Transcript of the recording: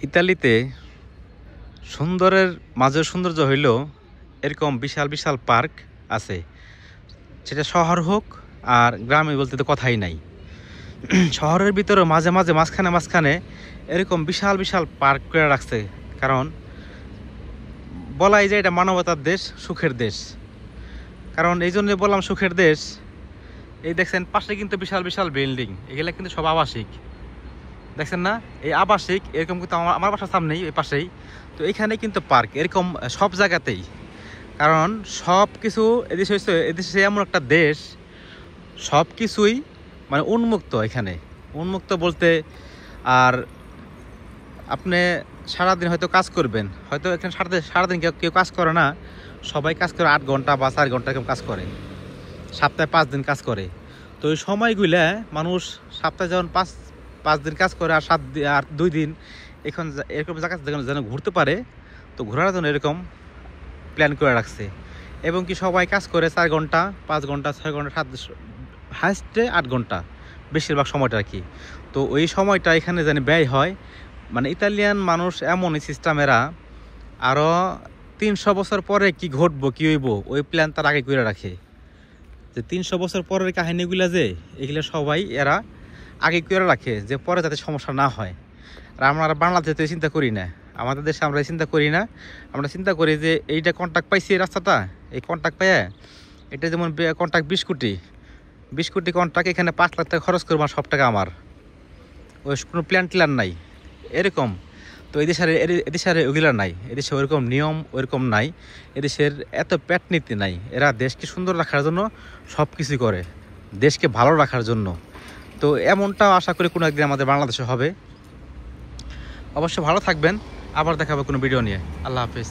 ইতালিতে সুন্দরের মাঝে সৌন্দর্য হইল এরকম বিশাল বিশাল পার্ক আছে, সেটা শহর হোক আর গ্রামে বলতে তো কথাই নাই। শহরের ভিতরে মাঝে মাঝে মাঝখানে মাঝখানে এরকম বিশাল বিশাল পার্ক করে রাখছে, কারণ বলাই যায় এটা মানবতার দেশ, সুখের দেশ। কারণ এই জন্য বললাম সুখের দেশ, এই দেখছেন পাশে কিন্তু বিশাল বিশাল বিল্ডিং, এগুলা কিন্তু সব আবাসিক, দেখছেন না? এই আবাসিক এরকম কিন্তু আমার বাসার সামনেই এই পাশেই, তো এখানে কিন্তু পার্ক এরকম সব জায়গাতেই। কারণ সব কিছু এদেশে হচ্ছে, এদেশে এমন একটা দেশ সব কিছুই মানে উন্মুক্ত। এখানে উন্মুক্ত বলতে, আর আপনি সারাদিন হয়তো কাজ করবেন, হয়তো এখানে সারাদিন কেউ কাজ করে না, সবাই কাজ করে 8 ঘন্টা বা 4 ঘন্টা এরকম কাজ করে, সপ্তাহে 5 দিন কাজ করে। তো এই সময়গুলা মানুষ সপ্তাহে যখন 5 দিন কাজ করে আর 2 দিন এখন এরকম জায়গা যেন ঘুরতে পারে, তো ঘোরার জন্য এরকম প্ল্যান করে রাখছে। এবং কি সবাই কাজ করে 4 ঘন্টা 5 ঘন্টা 6 ঘন্টা 7, হাইস্টে 8 ঘন্টা বেশিরভাগ সময়টা আর কি। তো ওই সময়টা এখানে যেন ব্যয় হয়। মানে ইতালিয়ান মানুষ এমনই সিস্টেমেরা, আরও 300 বছর পরে কি ঘটবো কি হইব ওই প্ল্যান তার আগে করে রাখে। যে 300 বছর পরের কাহিনীগুলা যে এগুলো সবাই এরা আগে করে রাখে, যে পরে যাতে সমস্যা না হয়। আর আমরা বাংলাদেশে চিন্তা করি না, আমাদের দেশে আমরা চিন্তা করি না। আমরা চিন্তা করি যে এইটা কন্ট্রাক্ট পাইছি এই রাস্তাটা, এই কন্ট্রাক্ট পাইয়া এটা যেমন কন্ট্রাক্ট 20 কোটি কন্ট্রাক্ট, এখানে 5 লাখ টাকা খরচ করবো, সব টাকা আমার, ওই কোনো প্ল্যান নাই এরকম। তো এদেশের ওগুলা নাই, এদেশে ওইরকম নিয়ম ওইরকম নাই, এদেশের এত পেটনীতি নাই। এরা দেশকে সুন্দর রাখার জন্য সব কিছুই করে, দেশকে ভালো রাখার জন্য। তো এমনটাও আশা করি কোনো একদিন আমাদের বাংলাদেশে হবে। অবশ্য ভালো থাকবেন, আবার দেখাবো কোনো ভিডিও নিয়ে। আল্লাহ হাফিজ।